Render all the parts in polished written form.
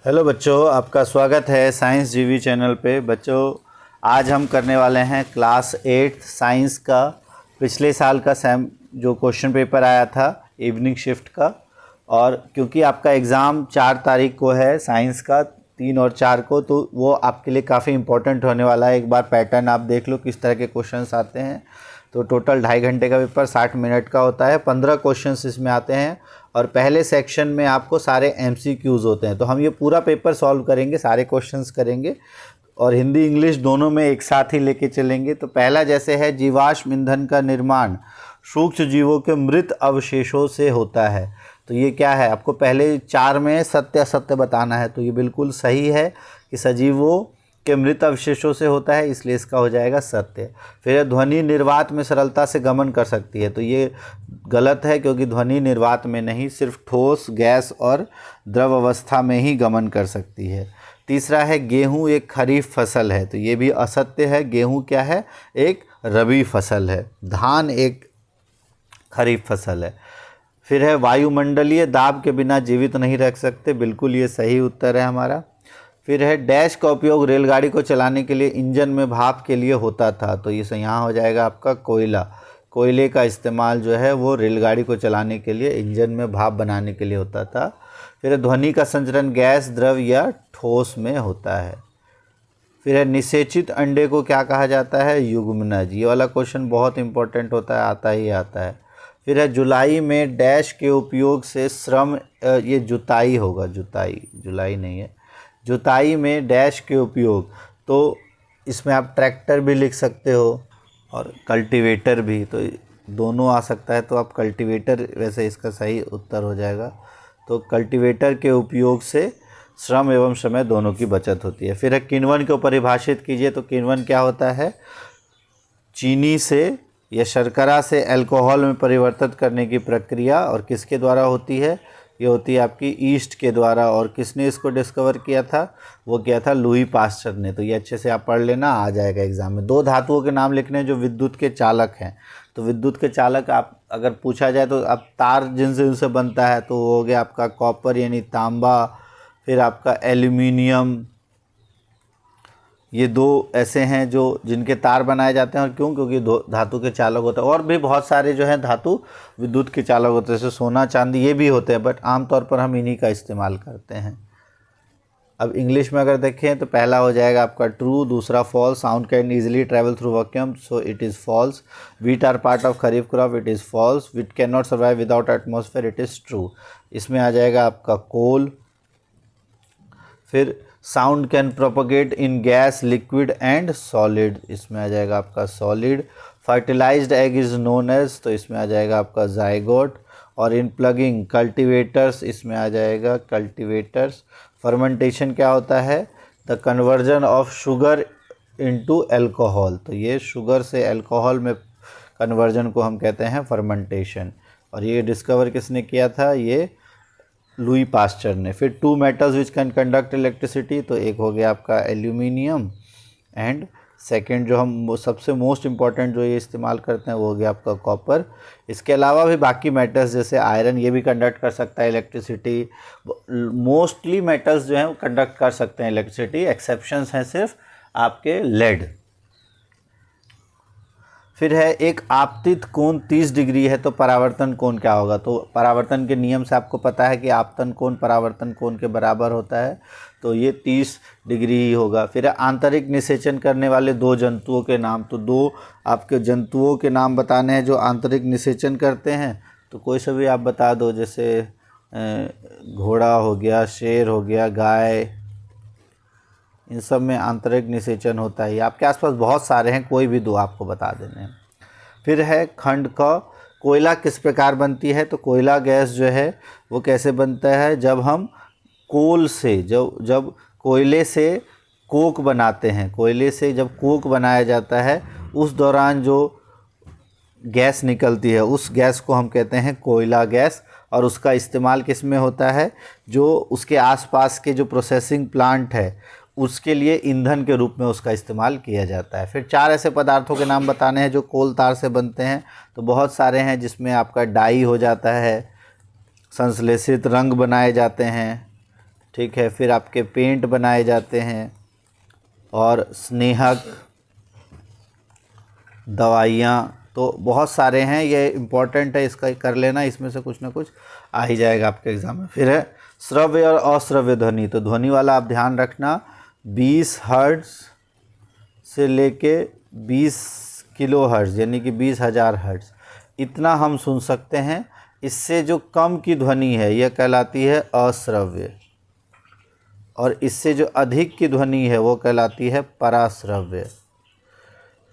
Hello बच्चों, आपका स्वागत है साइंस जीवी चैनल पे। बच्चों, आज हम करने वाले हैं क्लास 8 साइंस का पिछले साल का जो क्वेश्चन पेपर आया था इवनिंग शिफ्ट का। और क्योंकि आपका एग्ज़ाम 4 तारीख को है साइंस का, 3 और 4 को, तो वो आपके लिए काफ़ी इम्पोर्टेंट होने वाला है। एक बार पैटर्न आप देख लो किस तरह के क्वेश्चंस आते हैं। तो टोटल 2.5 घंटे का पेपर 60 मिनट का होता है। 15 क्वेश्चंस इसमें आते हैं और पहले सेक्शन में आपको सारे MCQs होते हैं। तो हम ये पूरा पेपर सॉल्व करेंगे, सारे क्वेश्चंस करेंगे और हिंदी इंग्लिश दोनों में एक साथ ही लेके चलेंगे। तो पहला जैसे है, जीवाश्म ईंधन का निर्माण सूक्ष्म जीवों के मृत अवशेषों से होता है। तो ये क्या है, आपको पहले 4 में सत्य असत्य बताना है। तो ये बिल्कुल सही है कि सजीवों के मृत अवशेषों से होता है, इसलिए इसका हो जाएगा सत्य। फिर ध्वनि निर्वात में सरलता से गमन कर सकती है। तो ये गलत है, क्योंकि ध्वनि निर्वात में नहीं, सिर्फ ठोस, गैस और द्रव अवस्था में ही गमन कर सकती है। तीसरा है, गेहूं एक खरीफ फसल है। तो ये भी असत्य है। गेहूं क्या है, एक रबी फसल है। धान एक खरीफ फसल है। फिर है, वायुमंडलीय दाब के बिना जीवित नहीं रख सकते। बिल्कुल ये सही उत्तर है हमारा। फिर है, डैश का उपयोग रेलगाड़ी को चलाने के लिए इंजन में भाप के लिए होता था। तो ये यहाँ हो जाएगा आपका कोयला। कोयले का इस्तेमाल जो है वो रेलगाड़ी को चलाने के लिए, इंजन में भाप बनाने के लिए होता था। फिर ध्वनि का संचरण गैस, द्रव या ठोस में होता है। फिर है, निषेचित अंडे को क्या कहा जाता है, युग्मनज। ये वाला क्वेश्चन बहुत इंपॉर्टेंट होता है, आता ही आता है। फिर है, जुलाई में डैश के उपयोग से श्रम, ये जुताई होगा, जुलाई नहीं है, जुताई में डैश के उपयोग। तो इसमें आप ट्रैक्टर भी लिख सकते हो और कल्टीवेटर भी, तो दोनों आ सकता है। तो आप कल्टीवेटर, वैसे इसका सही उत्तर हो जाएगा। तो कल्टीवेटर के उपयोग से श्रम एवं समय दोनों की बचत होती है। फिर है, किण्वन को परिभाषित कीजिए। तो किण्वन क्या होता है, चीनी से या शर्करा से अल्कोहल में परिवर्तित करने की प्रक्रिया, और किसके द्वारा होती है, ये होती है आपकी ईस्ट के द्वारा। और किसने इसको डिस्कवर किया था, वो किया था लुई पास्चर ने। तो ये अच्छे से आप पढ़ लेना, आ जाएगा एग्जाम में। 2 धातुओं के नाम लिखने हैं जो विद्युत के चालक हैं। तो विद्युत के चालक आप अगर पूछा जाए तो अब तार जिनसे उनसे बनता है, तो वो हो गया आपका कॉपर यानी तांबा, फिर आपका एल्यूमिनियम। ये 2 ऐसे हैं जो जिनके तार बनाए जाते हैं। और क्यों, क्योंकि धातु के चालक होते हैं। और भी बहुत सारे जो हैं धातु विद्युत के चालक होते हैं, जैसे सोना चांदी, ये भी होते हैं, बट आमतौर पर हम इन्हीं का इस्तेमाल करते हैं। अब इंग्लिश में अगर देखें तो पहला हो जाएगा आपका ट्रू, दूसरा false. Sound can easily travel through vacuum, so it is false. Wheat are part of kharif crop, it is false. Wheat can not survive without atmosphere, it is true. इसमें आ जाएगा आपका कोल। फिर sound can propagate in gas, liquid and solid, इसमें आ जाएगा आपका solid. Fertilised egg is known as, तो इसमें आ जाएगा आपका जाइगोट। और इन प्लगिंग कल्टीवेटर्स, इसमें आ जाएगा कल्टीवेटर्स। फर्मेंटेशन क्या होता है, the conversion of sugar into alcohol. तो ये शुगर से अल्कोहल में कन्वर्जन को हम कहते हैं फर्मेंटेशन। और ये डिस्कवर किसने किया था, ये लुई पास्चर ने। फिर 2 metals which can conduct electricity, तो एक हो गया आपका एल्यूमिनियम, एंड सेकंड जो हम वो सबसे मोस्ट इम्पॉर्टेंट जो ये इस्तेमाल करते हैं वो हो गया आपका कॉपर। इसके अलावा भी बाकी मेटल्स जैसे आयरन, ये भी कंडक्ट कर सकता है इलेक्ट्रिसिटी। मोस्टली मेटल्स जो हैं वो कंडक्ट कर सकते हैं इलेक्ट्रिसिटी, एक्सेप्शंस हैं सिर्फ आपके लेड। फिर है, एक आपतित कोण 30 डिग्री है तो परावर्तन कोण क्या होगा। तो परावर्तन के नियम से आपको पता है कि आपतन कोण परावर्तन कोण के बराबर होता है, तो ये 30 डिग्री ही होगा। फिर है, आंतरिक निषेचन करने वाले 2 जंतुओं के नाम। तो 2 आपके जंतुओं के नाम बताने हैं जो आंतरिक निषेचन करते हैं। तो कोई सा भी आप बता दो, जैसे घोड़ा हो गया, शेर हो गया, गाय, इन सब में आंतरिक निषेचन होता है। आपके आसपास बहुत सारे हैं, कोई भी 2 आपको बता देने हैं। फिर है, खंड का कोयला किस प्रकार बनती है। तो कोयला गैस जो है वो कैसे बनता है, जब हम कोल से, जब कोयले से कोक बनाते हैं, कोयले से जब कोक बनाया जाता है, उस दौरान जो गैस निकलती है उस गैस को हम कहते हैं कोयला गैस। और उसका इस्तेमाल किस में होता है, जो उसके आसपास के जो प्रोसेसिंग प्लांट है उसके लिए ईंधन के रूप में उसका इस्तेमाल किया जाता है। फिर 4 ऐसे पदार्थों के नाम बताने हैं जो कोल तार से बनते हैं। तो बहुत सारे हैं, जिसमें आपका डाई हो जाता है, संश्लेषित रंग बनाए जाते हैं, ठीक है। फिर आपके पेंट बनाए जाते हैं और स्नेहक, दवाइयाँ, तो बहुत सारे हैं, ये इम्पॉर्टेंट है, इसका कर लेना, इसमें से कुछ ना कुछ आ ही जाएगा आपके एग्ज़ाम में। फिर है श्रव्य और अश्रव्य ध्वनि, तो ध्वनि वाला आप ध्यान रखना 20 हर्ट्ज़ से लेके 20 किलो हर्ट्ज़ यानी कि 20,000 हर्ट्ज़ इतना हम सुन सकते हैं। इससे जो कम की ध्वनि है यह कहलाती है अश्रव्य, और इससे जो अधिक की ध्वनि है वो कहलाती है पराश्रव्य।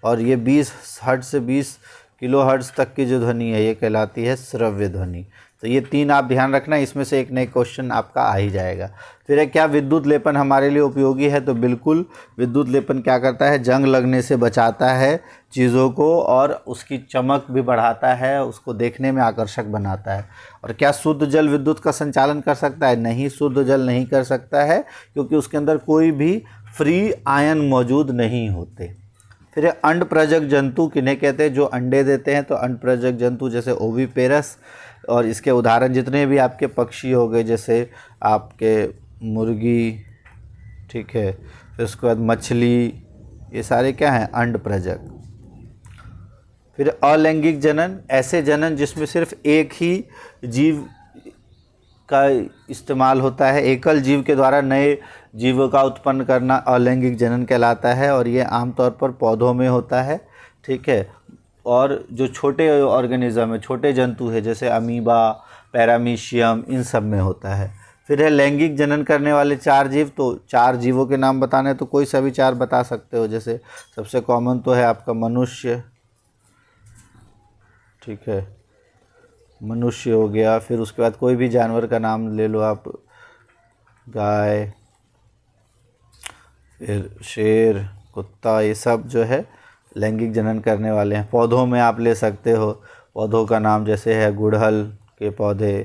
और ये 20 हर्ट्ज़ से 20 किलो हर्ट्ज़ तक की जो ध्वनि है ये कहलाती है श्रव्य ध्वनि। तो ये 3 आप ध्यान रखना, इसमें से एक नए क्वेश्चन आपका आ ही जाएगा। फिर है क्या विद्युत लेपन हमारे लिए उपयोगी है? तो बिल्कुल, विद्युत लेपन क्या करता है, जंग लगने से बचाता है चीज़ों को और उसकी चमक भी बढ़ाता है, उसको देखने में आकर्षक बनाता है। और क्या शुद्ध जल विद्युत का संचालन कर सकता है? नहीं, शुद्ध जल नहीं कर सकता है, क्योंकि उसके अंदर कोई भी फ्री आयन मौजूद नहीं होते। फिर अंडप्रजक जंतु किन्हें कहते हैं? जो अंडे देते हैं। तो अंडप्रजक जंतु जैसे ओविपेरस, और इसके उदाहरण जितने भी आपके पक्षी हो गए, जैसे आपके मुर्गी, ठीक है, फिर उसके बाद मछली, ये सारे क्या हैं? अंडप्रजक। फिर अलैंगिक जनन, ऐसे जनन जिसमें सिर्फ एक ही जीव का इस्तेमाल होता है, एकल जीव के द्वारा नए जीवों का उत्पन्न करना अलैंगिक जनन कहलाता है, और ये आमतौर पर पौधों में होता है, ठीक है। और जो छोटे ऑर्गेनिज्म है, छोटे जंतु है, जैसे अमीबा, पैरामीशियम, इन सब में होता है। फिर है लैंगिक जनन करने वाले 4 जीव, तो 4 जीवों के नाम बताने, तो कोई सा भी 4 बता सकते हो। जैसे सबसे कॉमन तो है आपका मनुष्य, ठीक है, मनुष्य हो गया। फिर उसके बाद कोई भी जानवर का नाम ले लो आप, गाय, फिर शेर, कुत्ता, ये सब जो है लैंगिक जनन करने वाले हैं। पौधों में आप ले सकते हो, पौधों का नाम जैसे है गुड़हल के पौधे,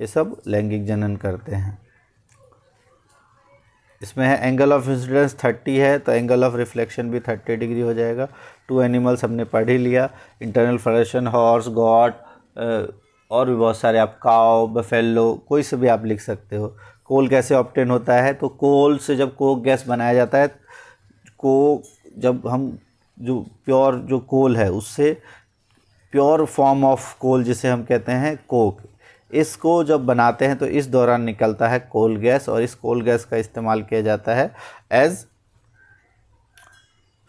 ये सब लैंगिक जनन करते हैं। इसमें है एंगल ऑफ इंसिडेंस 30 है, तो एंगल ऑफ रिफ्लेक्शन भी 30 डिग्री हो जाएगा। 2 एनिमल्स हमने पढ़ ही लिया, इंटरनल फ्लोरेशन, हॉर्स, गॉट, और भी बहुत सारे, आप काउ, बफेलो, कोई से भी आप लिख सकते हो। कोल कैसे ऑब्टेन होता है? तो कोल से जब कोक गैस बनाया जाता है, जब हम जो प्योर जो कोल है उससे प्योर फॉर्म ऑफ कोल जिसे हम कहते हैं कोक, इसको जब बनाते हैं तो इस दौरान निकलता है कोल गैस, और इस कोल गैस का इस्तेमाल किया जाता है एज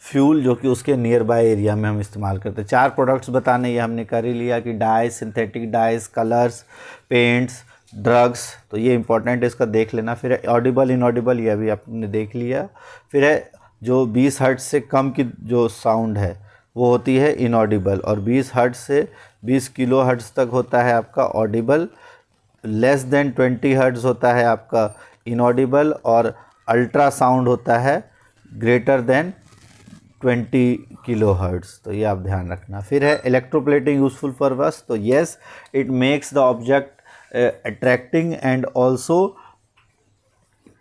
फ्यूल, जो कि उसके नियर बाय एरिया में हम इस्तेमाल करते हैं। 4 प्रोडक्ट्स बताने, ये हमने कर ही लिया कि dice, synthetic dice, colours, paints, drugs, तो ये इंपॉर्टेंट है, इसका देख लेना। फिर है ऑडिबल, इनऑडिबल, ये अभी आपने देख लिया। फिर है जो 20 हर्ट्ज से कम की जो साउंड है वो होती है इनऑडिबल, और 20 हर्ट्ज से 20 किलो हर्ट्ज तक होता है आपका ऑडिबल, लेस देन 20 हर्ट्ज होता है आपका इनऑडिबल, और अल्ट्रा साउंड होता है ग्रेटर देन 20 किलो हर्ट्ज, तो ये आप ध्यान रखना। फिर है इलेक्ट्रोप्लेटिंग यूजफुल फॉर अस, तो yes, it makes the object attracting and also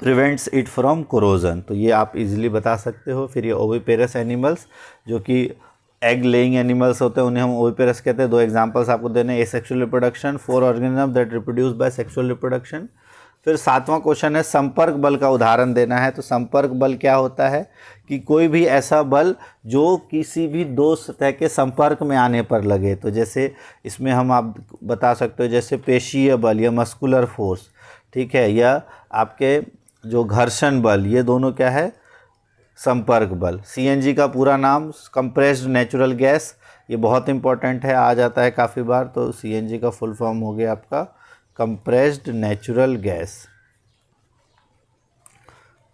prevents it from corrosion, तो ये आप इजीली बता सकते हो। फिर ये ओविपेरस एनिमल्स, जो कि एग लेइंग एनिमल्स होते हैं, उन्हें हम ओविपेरस कहते हैं। 2 एग्जांपल्स आपको देने, asexual reproduction, 4 organism that reproduce by sexual reproduction. फिर 7वां क्वेश्चन है संपर्क बल का उदाहरण देना है। तो संपर्क बल क्या होता है कि कोई भी ऐसा बल जो किसी भी 2 सतह के संपर्क में आने पर लगे, तो जैसे इसमें हम आप बता सकते हो जैसे पेशीय बल या मस्कुलर फोर्स, ठीक है, या आपके जो घर्षण बल, ये दोनों क्या है? संपर्क बल। सीएनजी का पूरा नाम कंप्रेस्ड नेचुरल गैस, ये बहुत इंपॉर्टेंट है, आ जाता है काफ़ी बार, तो सीएनजी का फुल फॉर्म हो गया आपका कंप्रेस्ड नेचुरल गैस,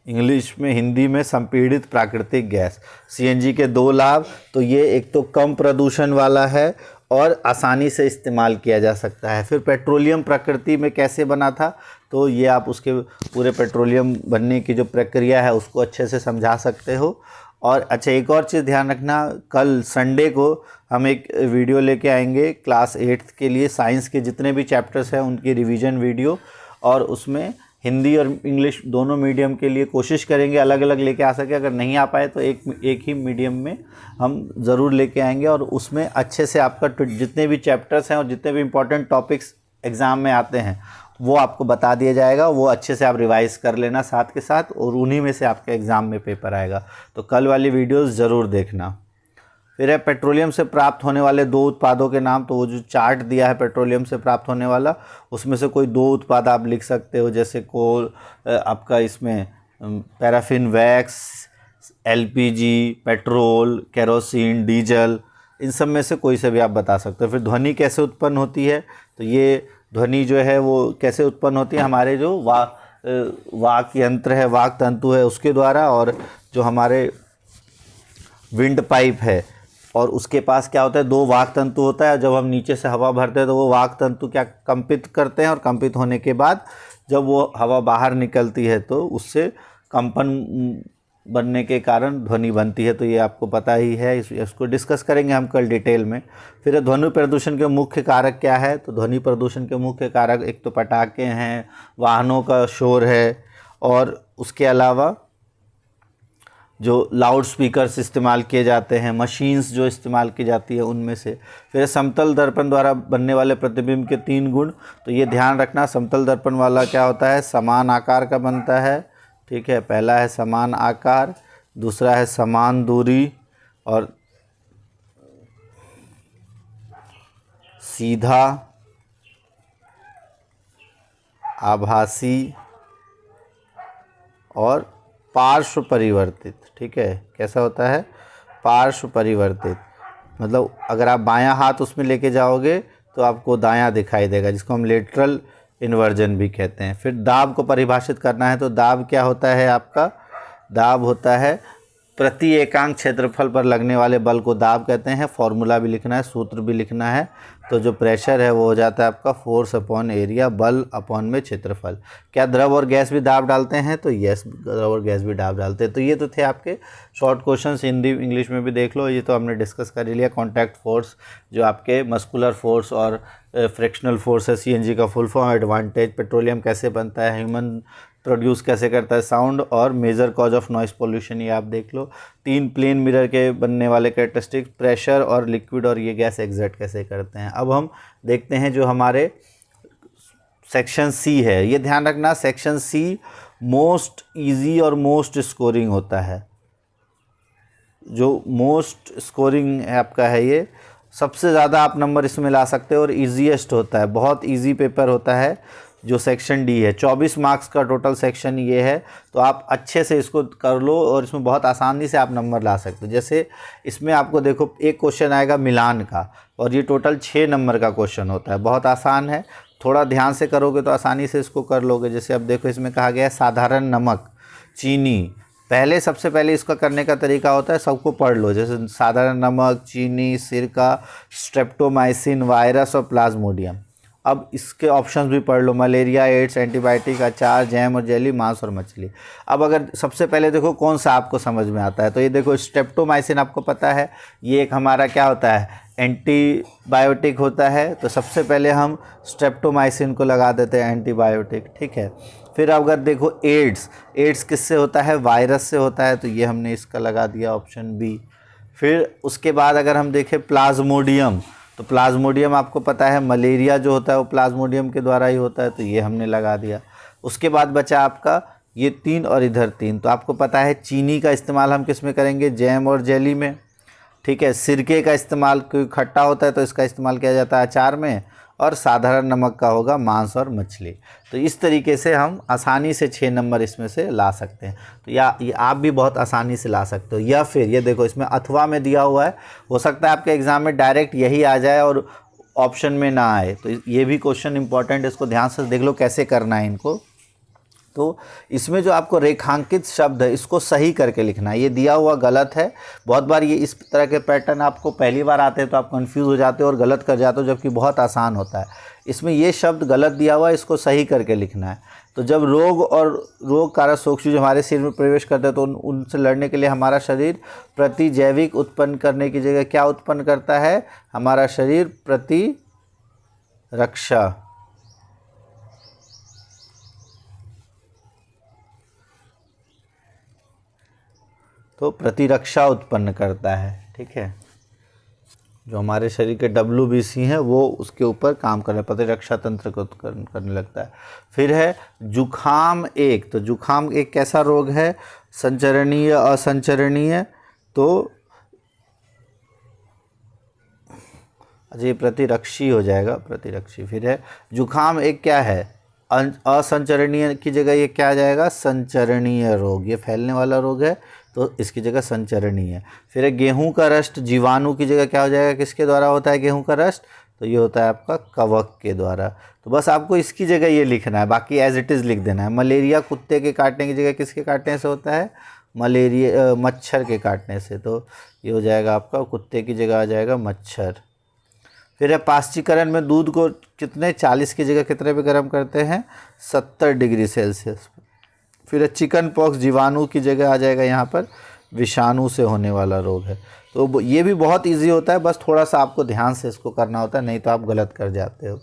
इंग्लिश में, हिंदी में संपीड़ित प्राकृतिक गैस। सीएनजी के 2 लाभ, तो ये एक तो कम प्रदूषण वाला है और आसानी से इस्तेमाल किया जा सकता है। फिर पेट्रोलियम प्रकृति में कैसे बना था, तो ये आप उसके पूरे पेट्रोलियम बनने की जो प्रक्रिया है उसको अच्छे से समझा सकते हो। और अच्छा, एक और चीज़ ध्यान रखना, कल संडे को हम एक वीडियो लेके आएंगे क्लास 8th के लिए, साइंस के जितने भी चैप्टर्स हैं उनकी रिवीजन वीडियो, और उसमें हिंदी और इंग्लिश दोनों मीडियम के लिए कोशिश करेंगे अलग अलग लेके आ सके। अगर नहीं आ पाए तो एक ही मीडियम में हम ज़रूर लेके आएंगे, और उसमें अच्छे से आपका जितने भी चैप्टर्स हैं और जितने भी इम्पोर्टेंट टॉपिक्स एग्ज़ाम में आते हैं वो आपको बता दिया जाएगा, वो अच्छे से आप रिवाइज कर लेना साथ के साथ, और उन्हीं में से आपके एग्ज़ाम में पेपर आएगा। तो कल वाली वीडियोस ज़रूर देखना। फिर है पेट्रोलियम से प्राप्त होने वाले 2 उत्पादों के नाम। तो वो जो चार्ट दिया है पेट्रोलियम से प्राप्त होने वाला, उसमें से कोई 2 उत्पाद आप लिख सकते हो, जैसे कोल, आपका इसमें paraffin wax, LPG, petrol, kerosene, diesel, इन सब में से कोई से भी आप बता सकते हो। फिर ध्वनि कैसे उत्पन्न होती है, तो ये ध्वनि जो है वो कैसे उत्पन्न होती है, हमारे जो वाक यंत्र है, वाक तंतु है, उसके द्वारा, और जो हमारे विंड पाइप है, और उसके पास क्या होता है, 2 वाक तंतु होता है। जब हम नीचे से हवा भरते हैं तो वो वाक तंतु क्या कंपित करते हैं, और कंपित होने के बाद जब वो हवा बाहर निकलती है तो उससे कंपन बनने के कारण ध्वनि बनती है। तो ये आपको पता ही है, इसको डिस्कस करेंगे हम कल डिटेल में। फिर ध्वनि प्रदूषण के मुख्य कारक क्या है, तो ध्वनि प्रदूषण के मुख्य कारक एक तो पटाखे हैं, वाहनों का शोर है, और उसके अलावा जो लाउड स्पीकर्स इस्तेमाल किए जाते हैं, मशीन्स जो इस्तेमाल की जाती है उनमें से। फिर समतल दर्पण द्वारा बनने वाले प्रतिबिंब के 3 गुण। तो ये ध्यान रखना, समतल दर्पण वाला क्या होता है, समान आकार का बनता है, ठीक है। पहला है समान आकार, दूसरा है समान दूरी, और सीधा, आभासी और पार्श्व परिवर्तित, ठीक है। कैसा होता है, पार्श्व परिवर्तित, मतलब अगर आप बायां हाथ उसमें लेके जाओगे तो आपको दायां दिखाई देगा, जिसको हम लेटरल इन्वर्जन भी कहते हैं। फिर दाब को परिभाषित करना है, तो दाब क्या होता है आपका, दाब होता है प्रति एकांक क्षेत्रफल पर लगने वाले बल को दाब कहते हैं। फॉर्मूला भी लिखना है, सूत्र भी लिखना है। तो जो प्रेशर है वो हो जाता है आपका फोर्स अपॉन एरिया, बल अपॉन में क्षेत्रफल। क्या द्रव और गैस भी दाब डालते हैं, तो यस, द्रव और गैस भी दाब डालते हैं। तो ये तो थे आपके शॉर्ट क्वेश्चंस, हिंदी इंग्लिश में भी देख लो, ये तो हमने डिस्कस कर ही लिया। कॉन्टैक्ट फोर्स जो आपके मस्कुलर फोर्स और फ्रिक्शनल फोर्स है, सीएनजी का फुल फॉर्म, एडवांटेज, पेट्रोलियम कैसे बनता है, ह्यूमन प्रोड्यूस कैसे करता है साउंड, और major cause of noise pollution, ये आप देख लो। 3 प्लेन मिरर के बनने वाले कैरेक्टरिस्टिक, प्रेशर और लिक्विड और ये गैस एग्जैक्ट कैसे करते हैं। अब हम देखते हैं जो हमारे सेक्शन सी है। ये ध्यान रखना, सेक्शन सी मोस्ट इजी और मोस्ट स्कोरिंग होता है। जो मोस्ट स्कोरिंग है आपका है, ये सबसे ज़्यादा आप नंबर इसमें ला सकते हो, और ईजीएस्ट होता है, बहुत इजी पेपर होता है जो सेक्शन डी है। 24 मार्क्स का टोटल सेक्शन ये है, तो आप अच्छे से इसको कर लो, और इसमें बहुत आसानी से आप नंबर ला सकते हो। जैसे इसमें आपको देखो एक क्वेश्चन आएगा मिलान का, और ये टोटल 6 नंबर का क्वेश्चन होता है, बहुत आसान है। थोड़ा ध्यान से करोगे तो आसानी से इसको कर लोगे। जैसे अब देखो इसमें कहा गया है साधारण नमक, चीनी। पहले सबसे पहले इसका करने का तरीका होता है, सबको पढ़ लो, जैसे साधारण नमक, चीनी, सिरका, स्ट्रेप्टोमाइसिन, वायरस और प्लाज्मोडियम। अब इसके ऑप्शंस भी पढ़ लो, मलेरिया, एड्स, एंटीबायोटिक, अचार, जैम और जेली, मांस और मछली। अब अगर सबसे पहले देखो कौन सा आपको समझ में आता है, तो ये देखो स्ट्रेप्टोमाइसिन आपको पता है, ये एक हमारा क्या होता है, एंटीबायोटिक होता है। तो सबसे पहले हम स्ट्रेप्टोमाइसिन को लगा देते हैं एंटीबायोटिक, ठीक है। फिर अगर देखो एड्स, एड्स किससे होता है, वायरस से होता है, तो ये हमने इसका लगा दिया ऑप्शन बी। फिर उसके बाद अगर हम देखें प्लाज्मोडियम, तो प्लाज्मोडियम आपको पता है मलेरिया जो होता है वो प्लाज्मोडियम के द्वारा ही होता है, तो ये हमने लगा दिया। उसके बाद बचा आपका ये 3 और इधर 3। तो आपको पता है चीनी का इस्तेमाल हम किस में करेंगे, जैम और जेली में, ठीक है। सिरके का इस्तेमाल, क्योंकि खट्टा होता है तो इसका इस्तेमाल किया जाता है अचार में, और साधारण नमक का होगा मांस और मछली। तो इस तरीके से हम आसानी से 6 नंबर इसमें से ला सकते हैं। तो ये आप भी बहुत आसानी से ला सकते हो। या फिर ये देखो इसमें अथवा में दिया हुआ है, हो सकता है आपके एग्ज़ाम में डायरेक्ट यही आ जाए और ऑप्शन में ना आए, तो ये भी क्वेश्चन इंपॉर्टेंट है, इसको ध्यान से देख लो कैसे करना है इनको। तो इसमें जो आपको रेखांकित शब्द है इसको सही करके लिखना है, ये दिया हुआ गलत है। बहुत बार ये इस तरह के पैटर्न आपको पहली बार आते हैं तो आप कंफ्यूज हो जाते हो और गलत कर जाते हो, जबकि बहुत आसान होता है। इसमें ये शब्द गलत दिया हुआ है, इसको सही करके लिखना है। तो जब रोग और रोग कारक सूक्ष्म जो हमारे शरीर में प्रवेश करते हैं तो उनसे लड़ने के लिए हमारा शरीर प्रतिजैविक उत्पन्न करने की जगह क्या उत्पन्न करता है, हमारा शरीर प्रतिरक्षा, तो प्रतिरक्षा उत्पन्न करता है, ठीक है। जो हमारे शरीर के WBC हैं वो उसके ऊपर काम करने, प्रतिरक्षा तंत्र को करने लगता है। फिर है जुखाम एक। तो जुखाम एक कैसा रोग है? संचरणीय, असंचरणीय। तो अच्छा, ये प्रतिरक्षी हो जाएगा, प्रतिरक्षी। फिर है जुखाम एक क्या है? असंचरणीय की जगह ये क्या आ जाएगा? संचरणीय रोग। ये फैलने वाला रोग है तो इसकी जगह संचरणीय। फिर है गेहूं का रस्ट जीवाणु की जगह क्या हो जाएगा? किसके द्वारा होता है गेहूं का रस्ट? तो ये होता है आपका कवक के द्वारा। तो बस आपको इसकी जगह ये लिखना है, बाकी एज इट इज़ लिख देना है। मलेरिया कुत्ते के काटने की जगह किसके काटने से होता है? मलेरिया मच्छर के काटने से। तो ये हो जाएगा आपका, कुत्ते की जगह आ जाएगा मच्छर। फिर है पाश्चीकरण में दूध को कितने 40 की जगह कितने पे गर्म करते हैं? 70 डिग्री सेल्सियस। फिर है चिकन पॉक्स जीवाणु की जगह आ जाएगा यहाँ पर विषाणु से होने वाला रोग है। तो ये भी बहुत इजी होता है, बस थोड़ा सा आपको ध्यान से इसको करना होता है, नहीं तो आप गलत कर जाते हो।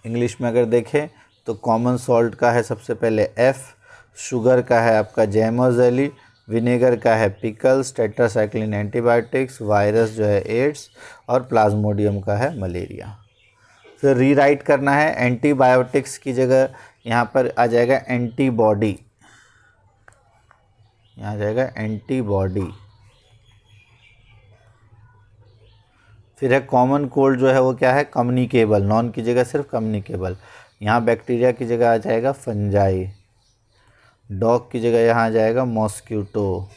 इंग्लिश में अगर देखें तो कॉमन सॉल्ट का है सबसे पहले F, शुगर का है आपका जैमोजेली, विनेगर का है पिकल्स, टेट्रासाइक्लिन एंटीबायोटिक्स, वायरस जो है एड्स, और प्लाज्मोडियम का है मलेरिया। फिर रीराइट करना है, एंटीबायोटिक्स की जगह यहाँ पर आ जाएगा एंटीबॉडी, यहाँ आ जाएगा एंटीबॉडी। फिर है कॉमन कोल्ड जो है वो क्या है? कम्युनिकेबल, नॉन की जगह सिर्फ कम्युनिकेबल। यहाँ बैक्टीरिया की जगह आ जाएगा फंजाई, डॉग की जगह यहाँ आ जाएगा मॉस्क्यूटो।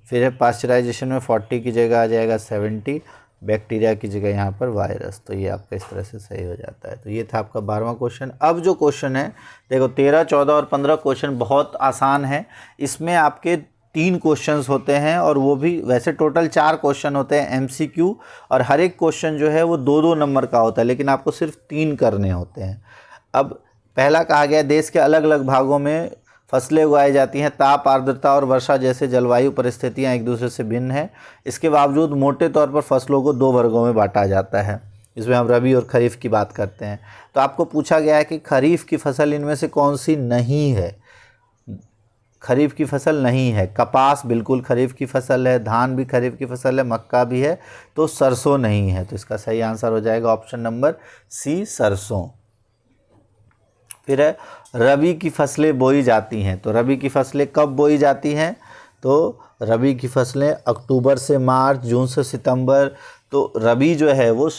फिर है पास्चराइजेशन में 40 की जगह आ जाएगा 70, बैक्टीरिया की जगह यहाँ पर वायरस। तो ये आपका इस तरह से सही हो जाता है। तो ये था आपका 12वां क्वेश्चन। अब जो क्वेश्चन है देखो 13, 14 और 15 क्वेश्चन बहुत आसान है। इसमें आपके 3 क्वेश्चंस होते हैं और वो भी वैसे टोटल 4 क्वेश्चन होते हैं MCQ, और हर एक क्वेश्चन जो है वो 2-2 नंबर का होता है, लेकिन आपको सिर्फ 3 करने होते हैं। अब पहला कहा गया देश के अलग अलग भागों में फसलें उगाई जाती हैं, ताप, आर्द्रता और वर्षा जैसे जलवायु परिस्थितियां एक दूसरे से भिन्न हैं। इसके बावजूद मोटे तौर पर फसलों को 2 वर्गों में बांटा जाता है। इसमें हम रबी और खरीफ की बात करते हैं। तो आपको पूछा गया है कि खरीफ की फसल इनमें से कौन सी नहीं है? खरीफ की फसल नहीं है। कपास बिल्कुल खरीफ की फसल है, धान भी खरीफ की फसल है, मक्का भी है, तो सरसों नहीं है। तो इसका सही आंसर हो जाएगा ऑप्शन नंबर C, सरसों। फिर है रबी की फसलें बोई जाती हैं। तो रबी की फसलें कब बोई जाती हैं? तो रबी की फसलें अक्टूबर से मार्च, जून से सितंबर। तो रबी जो है वो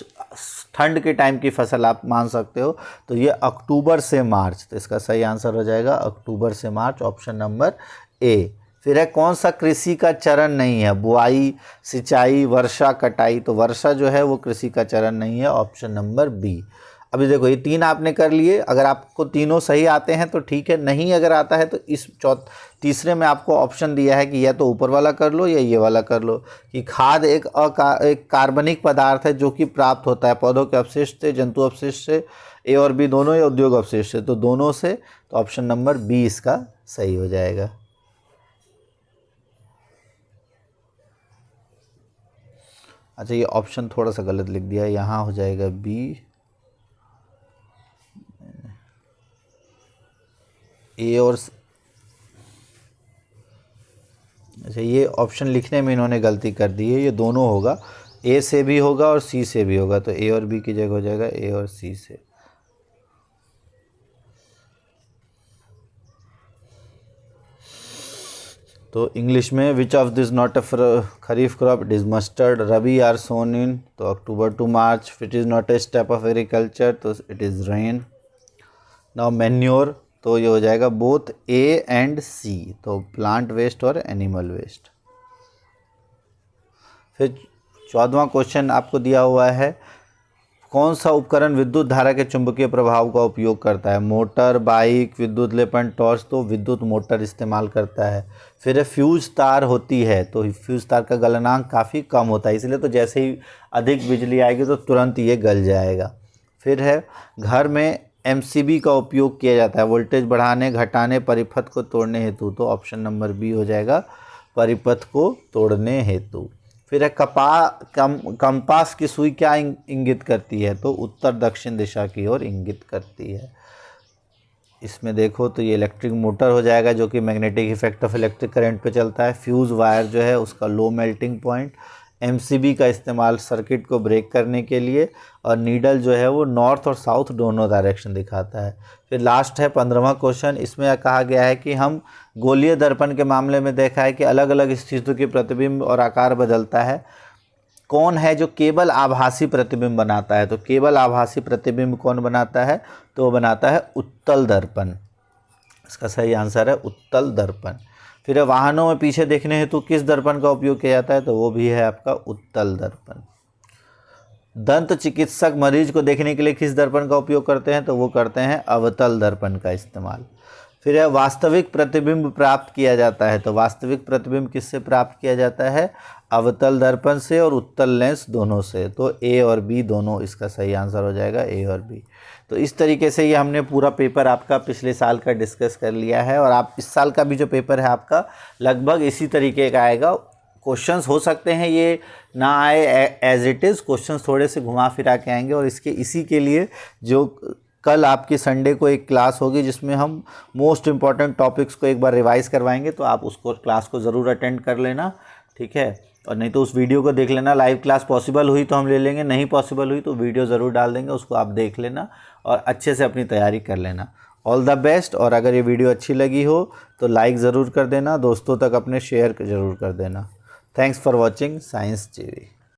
ठंड के टाइम की फसल आप मान सकते हो। तो ये अक्टूबर से मार्च। तो इसका सही आंसर हो जाएगा अक्टूबर से मार्च, ऑप्शन नंबर A। फिर है कौन सा कृषि का चरण नहीं है? बुआई, सिंचाई, वर्षा, कटाई। तो वर्षा जो है वो कृषि का चरण नहीं है, ऑप्शन नंबर B। अभी देखो ये 3 आपने कर लिए, अगर आपको तीनों सही आते हैं तो ठीक है, नहीं अगर आता है तो इस तीसरे में आपको ऑप्शन दिया है कि या तो ऊपर वाला कर लो या ये वाला कर लो, कि खाद एक कार्बनिक पदार्थ है जो कि प्राप्त होता है पौधों के अपशिष्ट से, जंतु अपशिष्ट से, A और B दोनों, या उद्योग अपशिष्ट से। तो दोनों से, तो ऑप्शन नंबर B इसका सही हो जाएगा। अच्छा, ये ऑप्शन थोड़ा सा गलत लिख दिया, यहाँ हो जाएगा B, A और अच्छा, ये ऑप्शन लिखने में इन्होंने गलती कर दी है, ये दोनों होगा, A से भी होगा और C से भी होगा। तो A और B की जगह हो जाएगा A और C से। तो इंग्लिश में which of this not a kharif crop? It is mustard. Rabi are sown in, तो October to March. It is not a step of agriculture, तो it is rain. Now manure, तो ये हो जाएगा बोथ A एंड C, तो plant waste और animal waste. फिर 14वां क्वेश्चन आपको दिया हुआ है, कौन सा उपकरण विद्युत धारा के चुंबकीय प्रभाव का उपयोग करता है? मोटर, बाइक, विद्युत लेपन, टॉर्च। तो विद्युत मोटर इस्तेमाल करता है। फिर है फ्यूज तार होती है, तो फ्यूज तार का गलनांक काफ़ी कम होता है, इसलिए तो जैसे ही अधिक बिजली आएगी तो तुरंत ये गल जाएगा। फिर है घर में MCB का उपयोग किया जाता है वोल्टेज बढ़ाने, घटाने, परिपथ को तोड़ने हेतु। तो ऑप्शन नंबर B हो जाएगा परिपथ को तोड़ने हेतु। फिर है कंपास की सुई क्या इंगित करती है? तो उत्तर दक्षिण दिशा की ओर इंगित करती है। इसमें देखो तो ये इलेक्ट्रिक मोटर हो जाएगा जो कि magnetic effect of electric current पे चलता है। फ्यूज़ वायर जो है उसका लो मेल्टिंग पॉइंट। एमसीबी का इस्तेमाल सर्किट को ब्रेक करने के लिए, और नीडल जो है वो नॉर्थ और साउथ दोनों डायरेक्शन दिखाता है। फिर लास्ट है 15वां क्वेश्चन। इसमें कहा गया है कि हम गोलीय दर्पण के मामले में देखा है कि अलग अलग स्थितियों की प्रतिबिंब और आकार बदलता है। कौन है जो केवल आभासी प्रतिबिंब बनाता है? तो केवल आभासी प्रतिबिंब कौन बनाता है? तो वो बनाता है उत्तल दर्पण। इसका सही आंसर है उत्तल दर्पण। फिर वाहनों में पीछे देखने हेतु किस दर्पण का उपयोग किया जाता है? तो वो भी है आपका उत्तल दर्पण। दंत चिकित्सक मरीज को देखने के लिए किस दर्पण का उपयोग करते हैं? तो वो करते हैं अवतल दर्पण का इस्तेमाल। फिर है वास्तविक प्रतिबिंब प्राप्त किया जाता है। तो वास्तविक प्रतिबिंब किससे प्राप्त किया जाता है? अवतल दर्पण से और उत्तल लेंस दोनों से। तो ए और बी दोनों इसका सही आंसर हो जाएगा, ए और बी। तो इस तरीके से ये हमने पूरा पेपर आपका पिछले साल का डिस्कस कर लिया है, और आप इस साल का भी जो पेपर है आपका लगभग इसी तरीके का आएगा। क्वेश्चंस हो सकते हैं ये ना आए एज इट इज़, क्वेश्चंस थोड़े से घुमा फिरा के आएंगे। और इसी के लिए जो कल आपकी संडे को एक क्लास होगी जिसमें हम मोस्ट इम्पॉर्टेंट टॉपिक्स को एक बार रिवाइज़ करवाएंगे, तो आप उसको क्लास को ज़रूर अटेंड कर लेना, ठीक है। और नहीं तो उस वीडियो को देख लेना। लाइव क्लास पॉसिबल हुई तो हम ले लेंगे, नहीं पॉसिबल हुई तो वीडियो ज़रूर डाल देंगे, उसको आप देख लेना और अच्छे से अपनी तैयारी कर लेना। All the best. और अगर ये वीडियो अच्छी लगी हो तो लाइक ज़रूर कर देना, दोस्तों तक अपने शेयर ज़रूर कर देना। थैंक्स फॉर वॉचिंग साइंस जीवी।